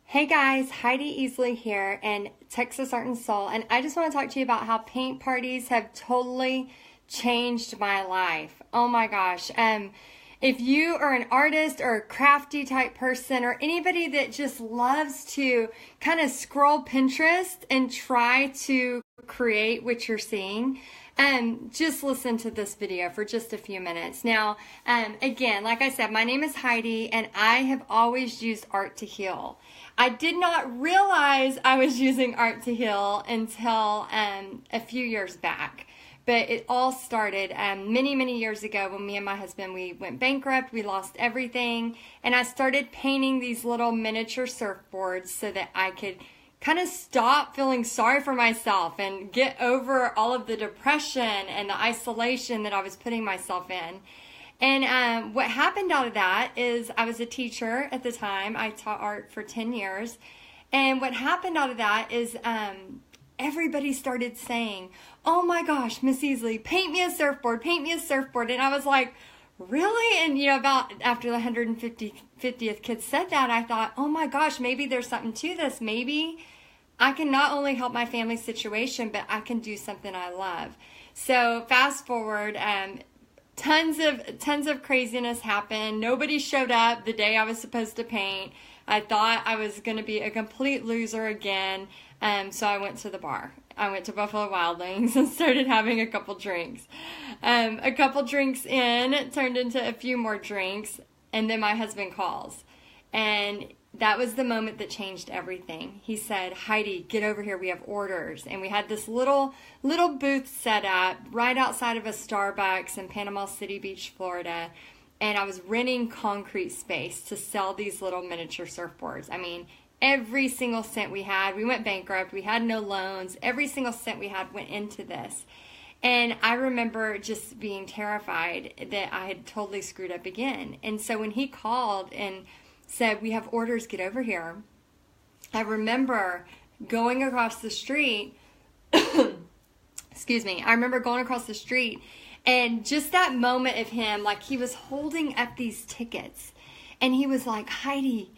Hey guys, Heidi Easley here in Texas Art and Soul, and I just want to talk to you about how paint parties have totally changed my life. Oh my gosh. If you are an artist or a crafty type person or anybody that just loves to kind of scroll Pinterest and try to create what you're seeing, just listen to this video for just a few minutes. Now, again, like I said, my name is Heidi and I have always used art to heal. I did not realize I was using art to heal until a few years back. But it all started many years ago when me and my husband, we went bankrupt, we lost everything, and I started painting these little miniature surfboards so that I could kind of stop feeling sorry for myself and get over all of the depression and the isolation that I was putting myself in. And what happened out of that is I was a teacher at the time. I taught art for 10 years. And what happened out of that is everybody started saying, "Oh my gosh, Miss Easley, paint me a surfboard, paint me a surfboard." And I was like, really? And about after the 150th kid said that, I thought, oh my gosh, maybe there's something to this. Maybe I can not only help my family situation, but I can do something I love. So fast forward, tons of craziness happened. Nobody showed up the day I was supposed to paint. I thought I was going to be a complete loser again. So I went to the bar. I went to Buffalo Wild Wings and started having a couple drinks. A couple drinks in, it turned into a few more drinks, and then my husband calls. And that was the moment that changed everything. He said, "Heidi, get over here, we have orders." And we had this little booth set up right outside of a Starbucks in Panama City Beach, Florida. And I was renting concrete space to sell these little miniature surfboards. I mean, every single cent we had, we went bankrupt, we had no loans, every single cent we had went into this. And I remember just being terrified that I had totally screwed up again. And so when he called and said, "We have orders, get over here," I remember going across the street, excuse me, I remember going across the street and just that moment of him, like he was holding up these tickets and he was like, "Heidi,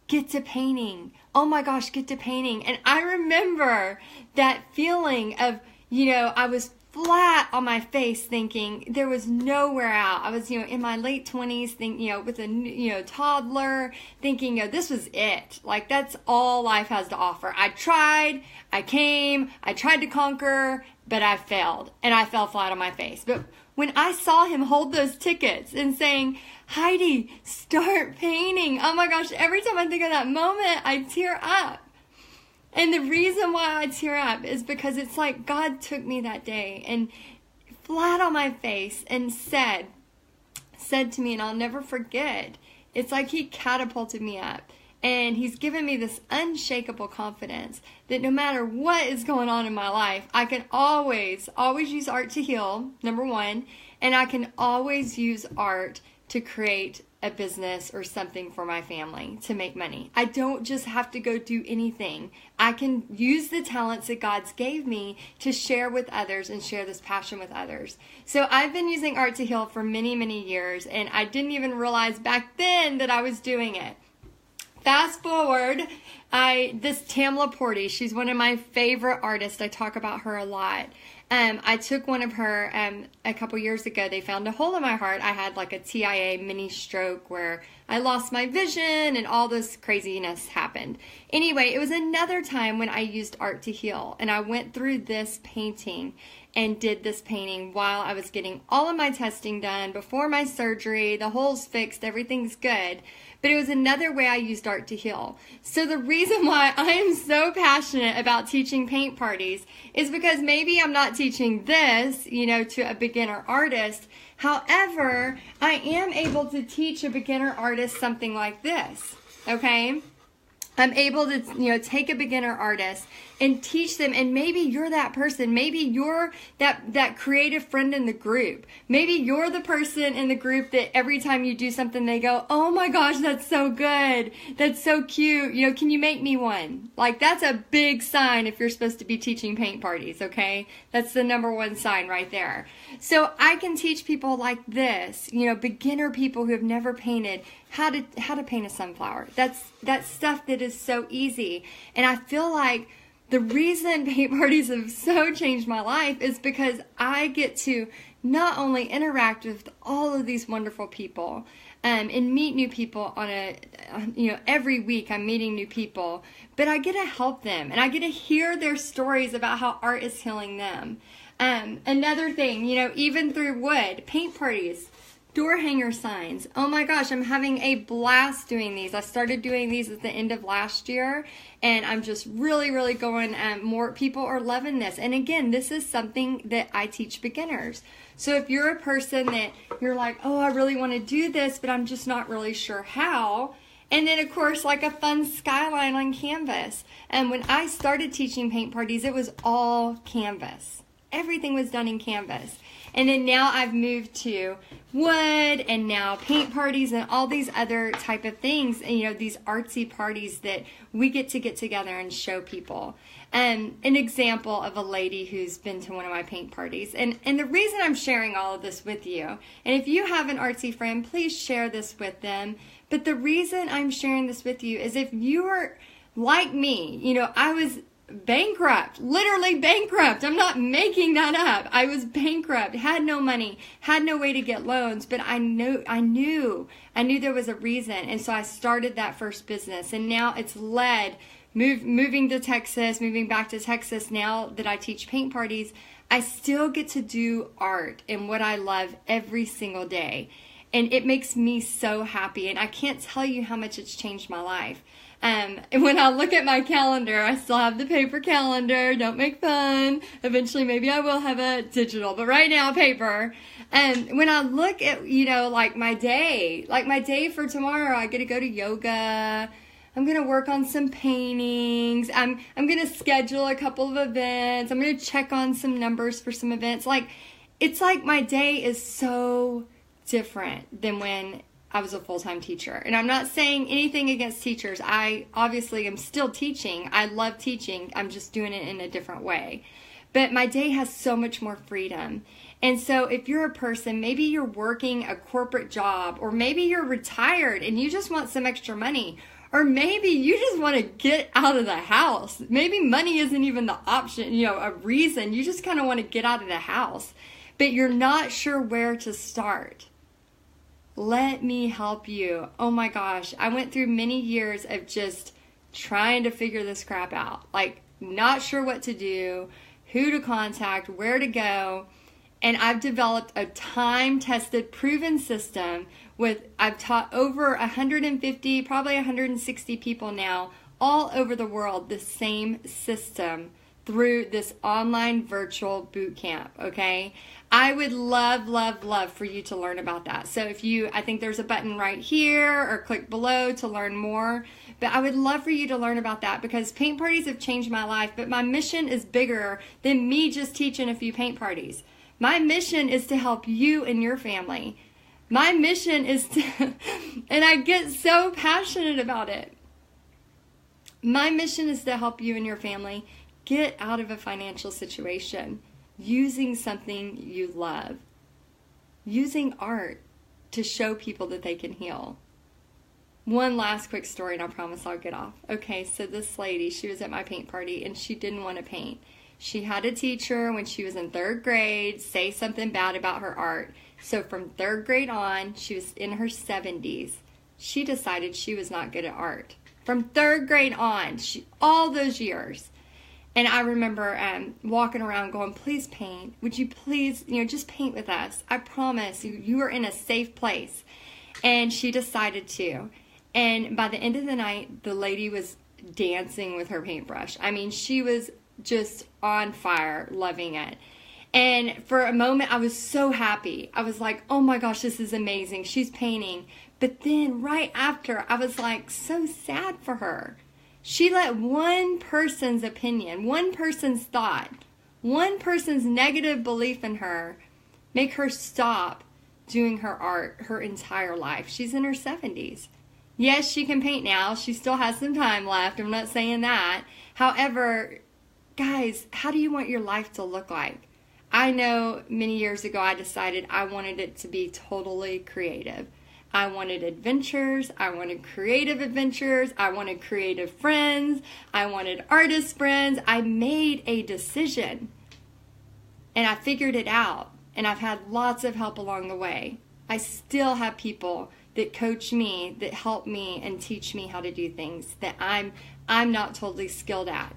get to painting. Oh my gosh, get to painting." And I remember that feeling of, I was flat on my face thinking there was nowhere out. I was, in my late 20s, with a, toddler, thinking, this was it. Like, that's all life has to offer. I tried to conquer, but I failed. And I fell flat on my face. But when I saw him hold those tickets and saying, "Heidi, start painting," oh my gosh, every time I think of that moment, I tear up. And the reason why I tear up is because it's like God took me that day and flat on my face and said to me, and I'll never forget, it's like he catapulted me up. And he's given me this unshakable confidence that no matter what is going on in my life, I can always use art to heal, number one, and I can always use art to create a business or something for my family to make money. I don't just have to go do anything. I can use the talents that God's gave me to share with others and share this passion with others. So I've been using art to heal for many years, and I didn't even realize back then that I was doing it. Fast forward, this Tamla Porty, she's one of my favorite artists. I talk about her a lot. I took one of her a couple years ago. They found a hole in my heart. I had like a TIA mini stroke where I lost my vision and all this craziness happened. Anyway, it was another time when I used art to heal, and I went through this painting and did this painting while I was getting all of my testing done before my surgery. The hole's fixed, everything's good. But it was another way I used art to heal. So the reason why I am so passionate about teaching paint parties is because maybe I'm not teaching this, to a beginner artist. However, I am able to teach a beginner artist something like this, okay? I'm able to, take a beginner artist and teach them, and maybe you're that person. Maybe you're that creative friend in the group. Maybe you're the person in the group that every time you do something, they go, "Oh my gosh, that's so good. That's so cute. Can you make me one?" Like, that's a big sign if you're supposed to be teaching paint parties, okay? That's the number one sign right there. So I can teach people like this, beginner people who have never painted, how to paint a sunflower. That's stuff that is so easy. And I feel like the reason paint parties have so changed my life is because I get to not only interact with all of these wonderful people and meet new people every week I'm meeting new people, but I get to help them and I get to hear their stories about how art is healing them. Another thing, even through wood, paint parties, door hanger signs. Oh my gosh, I'm having a blast doing these. I started doing these at the end of last year, and I'm just really, really going, more people are loving this. And again, this is something that I teach beginners. So if you're a person that you're like, oh, I really want to do this, but I'm just not really sure how. And then, of course, like a fun skyline on canvas. And when I started teaching paint parties, it was all canvas. Everything was done in canvas. And then now I've moved to wood and now paint parties and all these other type of things, and these artsy parties that we get together and show people. An example of a lady who's been to one of my paint parties. And the reason I'm sharing all of this with you, and if you have an artsy friend, please share this with them. But the reason I'm sharing this with you is if you are like me, I was bankrupt, literally bankrupt. I'm not making that up. I was bankrupt, had no money, had no way to get loans, but I knew there was a reason. And so I started that first business, and now it's led moving back to Texas. Now that I teach paint parties, I still get to do art and what I love every single day. And it makes me so happy. And I can't tell you how much it's changed my life. And when I look at my calendar, I still have the paper calendar. Don't make fun. Eventually, maybe I will have a digital, but right now, paper. And when I look at, my day for tomorrow, I get to go to yoga. I'm going to work on some paintings. I'm going to schedule a couple of events. I'm going to check on some numbers for some events. It's like my day is so different than when I was a full-time teacher. And I'm not saying anything against teachers. I obviously am still teaching. I love teaching. I'm just doing it in a different way. But my day has so much more freedom. And so if you're a person, maybe you're working a corporate job, or maybe you're retired and you just want some extra money, or maybe you just want to get out of the house. Maybe money isn't even the option, a reason. You just kind of want to get out of the house, but you're not sure where to start. Let me help you. Oh my gosh. I went through many years of just trying to figure this crap out. Not sure what to do, who to contact, where to go. And I've developed a time-tested, proven system I've taught over 150, probably 160 people now, all over the world, the same system through this online virtual boot camp, okay? I would love, love, love for you to learn about that. So I think there's a button right here, or click below to learn more. But I would love for you to learn about that, because paint parties have changed my life, but my mission is bigger than me just teaching a few paint parties. My mission is to help you and your family. My mission is to, and I get so passionate about it. My mission is to help you and your family get out of a financial situation using something you love, using art to show people that they can heal. One last quick story, and I promise I'll get off. Okay, so this lady, she was at my paint party, and she didn't want to paint. She had a teacher when she was in 3rd grade say something bad about her art. So from 3rd grade on, she was in her 70s. She decided she was not good at art. From 3rd grade on, all those years. And I remember walking around going, please paint. Would you please, just paint with us. I promise you are in a safe place. And she decided to. And by the end of the night, the lady was dancing with her paintbrush. I mean, she was just on fire, loving it. And for a moment, I was so happy. I was like, oh my gosh, this is amazing. She's painting. But then right after, I was so sad for her. She let one person's opinion, one person's thought, one person's negative belief in her make her stop doing her art her entire life. She's in her 70s. Yes, she can paint now. She still has some time left. I'm not saying that. However, guys, how do you want your life to look like? I know many years ago I decided I wanted it to be totally creative. I wanted adventures. I wanted creative adventures. I wanted creative friends. I wanted artist friends. I made a decision and I figured it out. And I've had lots of help along the way. I still have people that coach me, that help me and teach me how to do things that I'm not totally skilled at.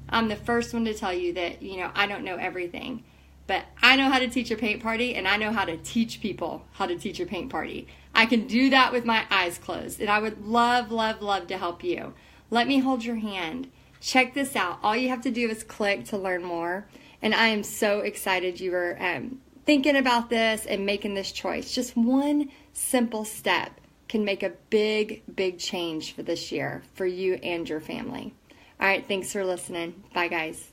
I'm the first one to tell you that, I don't know everything. But I know how to teach a paint party, and I know how to teach people how to teach a paint party. I can do that with my eyes closed, and I would love, love, love to help you. Let me hold your hand. Check this out. All you have to do is click to learn more, and I am so excited you were thinking about this and making this choice. Just one simple step can make a big, big change for this year for you and your family. All right, thanks for listening. Bye, guys.